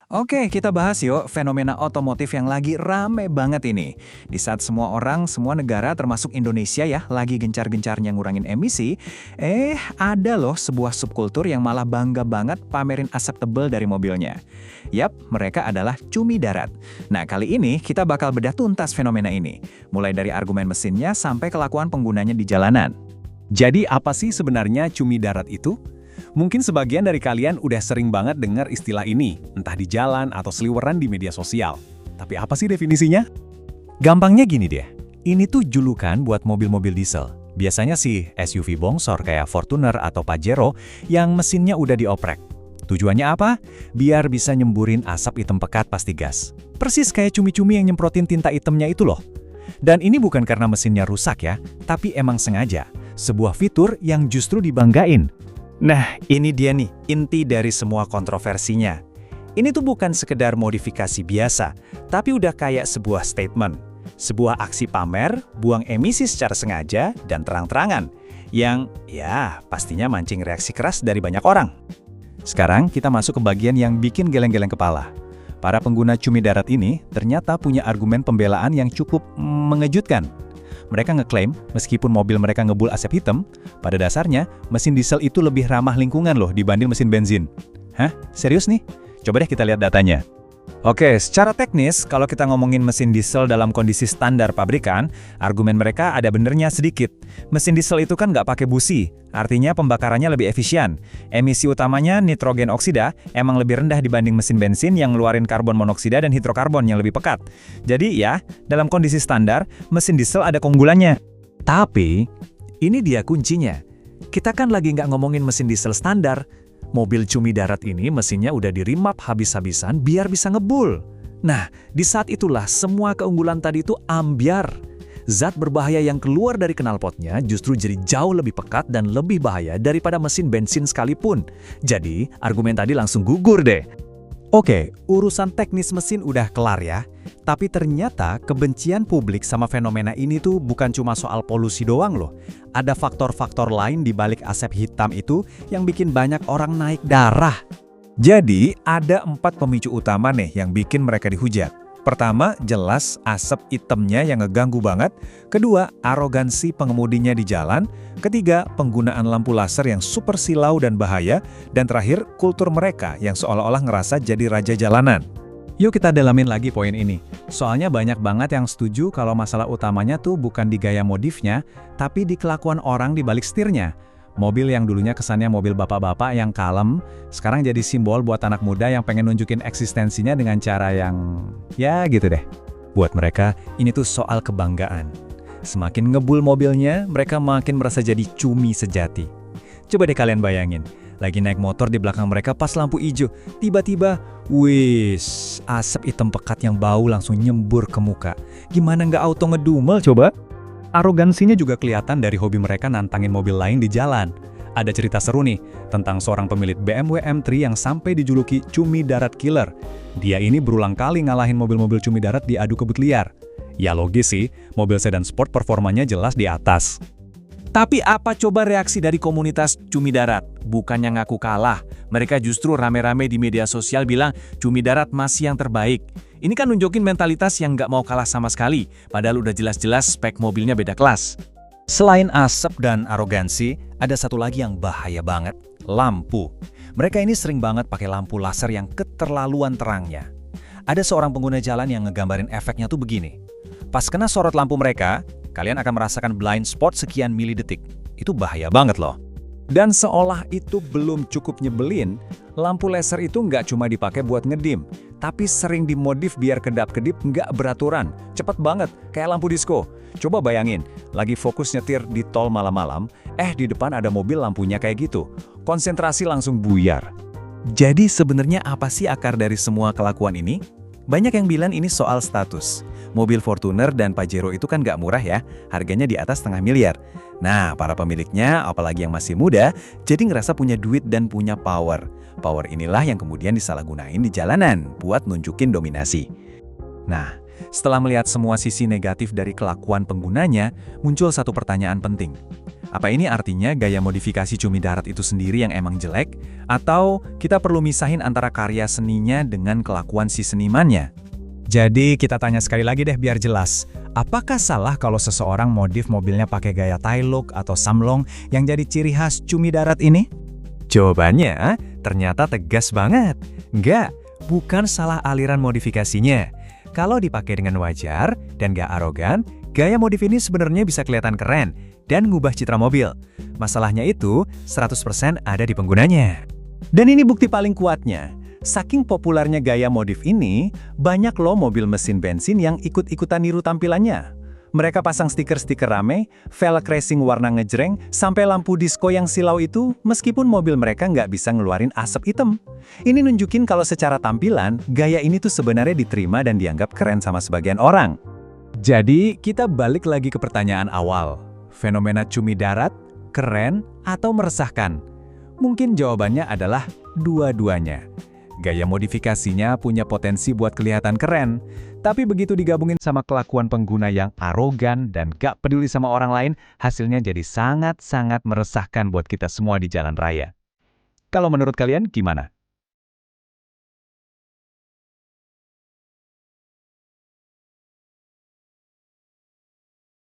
Oke, kita bahas yuk fenomena otomotif yang lagi rame banget ini. Di saat semua orang, semua negara termasuk Indonesia ya, lagi gencar-gencarnya ngurangin emisi, ada loh sebuah subkultur yang malah bangga banget pamerin asap tebal dari mobilnya. Yap, mereka adalah cumi darat. Nah, kali ini kita bakal bedah tuntas fenomena ini. Mulai dari argumen mesinnya sampai kelakuan penggunanya di jalanan. Jadi apa sih sebenarnya cumi darat itu? Mungkin sebagian dari kalian udah sering banget dengar istilah ini, entah di jalan atau seliweran di media sosial. Tapi apa sih definisinya? Gampangnya gini deh, ini tuh julukan buat mobil-mobil diesel. Biasanya sih SUV bongsor kayak Fortuner atau Pajero yang mesinnya udah dioprek. Tujuannya apa? Biar bisa nyemburin asap hitam pekat pas digas. Persis kayak cumi-cumi yang nyemprotin tinta hitamnya itu loh. Dan ini bukan karena mesinnya rusak ya, tapi emang sengaja. Sebuah fitur yang justru dibanggain. Nah, ini dia nih, inti dari semua kontroversinya. Ini tuh bukan sekedar modifikasi biasa, tapi udah kayak sebuah statement. Sebuah aksi pamer, buang emisi secara sengaja dan terang-terangan. Yang, ya, pastinya mancing reaksi keras dari banyak orang. Sekarang kita masuk ke bagian yang bikin geleng-geleng kepala. Para pengguna cumi darat ini ternyata punya argumen pembelaan yang cukup mengejutkan. Mereka ngeklaim, meskipun mobil mereka ngebul asap hitam, pada dasarnya mesin diesel itu lebih ramah lingkungan loh dibanding mesin bensin. Hah? Serius nih? Coba deh kita lihat datanya. Oke, secara teknis, kalau kita ngomongin mesin diesel dalam kondisi standar pabrikan, argumen mereka ada benernya sedikit. Mesin diesel itu kan nggak pakai busi, artinya pembakarannya lebih efisien. Emisi utamanya nitrogen oksida emang lebih rendah dibanding mesin bensin yang ngeluarin karbon monoksida dan hidrokarbon yang lebih pekat. Jadi ya, dalam kondisi standar, mesin diesel ada keunggulannya. Tapi, ini dia kuncinya. Kita kan lagi nggak ngomongin mesin diesel standar. Mobil cumi darat ini mesinnya udah di-remap habis-habisan biar bisa ngebul. Nah, di saat itulah semua keunggulan tadi itu ambyar. Zat berbahaya yang keluar dari knalpotnya justru jadi jauh lebih pekat dan lebih bahaya daripada mesin bensin sekalipun. Jadi, argumen tadi langsung gugur deh. Oke, urusan teknis mesin udah kelar ya. Tapi ternyata kebencian publik sama fenomena ini tuh bukan cuma soal polusi doang loh. Ada faktor-faktor lain di balik asap hitam itu yang bikin banyak orang naik darah. Jadi, ada 4 pemicu utama nih yang bikin mereka dihujat. Pertama, jelas asap hitamnya yang ngeganggu banget. Kedua, arogansi pengemudinya di jalan. Ketiga, penggunaan lampu laser yang super silau dan bahaya. Dan terakhir, kultur mereka yang seolah-olah ngerasa jadi raja jalanan. Yuk kita dalamin lagi poin ini. Soalnya banyak banget yang setuju kalau masalah utamanya tuh bukan di gaya modifnya, tapi di kelakuan orang di balik setirnya. Mobil yang dulunya kesannya mobil bapak-bapak yang kalem, sekarang jadi simbol buat anak muda yang pengen nunjukin eksistensinya dengan cara yang, ya gitu deh. Buat mereka, ini tuh soal kebanggaan. Semakin ngebul mobilnya, mereka makin merasa jadi cumi sejati. Coba deh kalian bayangin, lagi naik motor di belakang mereka pas lampu hijau, tiba-tiba, wis, asap hitam pekat yang bau langsung nyembur ke muka. Gimana nggak auto ngedumel coba? Arogansinya juga kelihatan dari hobi mereka nantangin mobil lain di jalan. Ada cerita seru nih, tentang seorang pemilik BMW M3 yang sampai dijuluki cumi darat killer. Dia ini berulang kali ngalahin mobil-mobil cumi darat di adu kebut liar. Ya logis sih, mobil sedan sport performanya jelas di atas. Tapi apa coba reaksi dari komunitas cumi darat? Bukannya ngaku kalah, mereka justru rame-rame di media sosial bilang cumi darat masih yang terbaik. Ini kan nunjukin mentalitas yang nggak mau kalah sama sekali, padahal udah jelas-jelas spek mobilnya beda kelas. Selain asap dan arogansi, ada satu lagi yang bahaya banget, lampu. Mereka ini sering banget pakai lampu laser yang keterlaluan terangnya. Ada seorang pengguna jalan yang ngegambarin efeknya tuh begini. Pas kena sorot lampu mereka, kalian akan merasakan blind spot sekian milidetik. Itu bahaya banget loh. Dan seolah itu belum cukup nyebelin, lampu laser itu nggak cuma dipakai buat ngedim, tapi sering dimodif biar kedap-kedip nggak beraturan. Cepet banget, kayak lampu disco. Coba bayangin, lagi fokus nyetir di tol malam-malam, di depan ada mobil lampunya kayak gitu. Konsentrasi langsung buyar. Jadi sebenarnya apa sih akar dari semua kelakuan ini? Banyak yang bilang ini soal status. Mobil Fortuner dan Pajero itu kan nggak murah ya, harganya di atas setengah miliar. Nah, para pemiliknya, apalagi yang masih muda, jadi ngerasa punya duit dan punya power. Power inilah yang kemudian disalahgunain di jalanan buat nunjukin dominasi. Nah, Setelah melihat semua sisi negatif dari kelakuan penggunanya, muncul satu pertanyaan penting. Apa ini artinya gaya modifikasi cumi darat itu sendiri yang emang jelek? Atau kita perlu misahin antara karya seninya dengan kelakuan si senimannya? Jadi kita tanya sekali lagi deh biar jelas. Apakah salah kalau seseorang modif mobilnya pakai gaya Thai look atau samlong yang jadi ciri khas cumi darat ini? Jawabannya ternyata tegas banget. Nggak, bukan salah aliran modifikasinya. Kalau dipakai dengan wajar dan nggak arogan, gaya modif ini sebenarnya bisa kelihatan keren dan ngubah citra mobil. Masalahnya itu 100% ada di penggunanya. Dan ini bukti paling kuatnya. Saking populernya gaya modif ini, banyak loh mobil mesin bensin yang ikut-ikutan niru tampilannya. Mereka pasang stiker-stiker rame, velg racing warna ngejreng, sampai lampu disco yang silau itu, meskipun mobil mereka nggak bisa ngeluarin asap hitam. Ini nunjukin kalau secara tampilan, gaya ini tuh sebenarnya diterima dan dianggap keren sama sebagian orang. Jadi, kita balik lagi ke pertanyaan awal. Fenomena cumi darat, keren, atau meresahkan? Mungkin jawabannya adalah dua-duanya. Gaya modifikasinya punya potensi buat kelihatan keren, tapi begitu digabungin sama kelakuan pengguna yang arogan dan gak peduli sama orang lain, hasilnya jadi sangat-sangat meresahkan buat kita semua di jalan raya. Kalau menurut kalian gimana?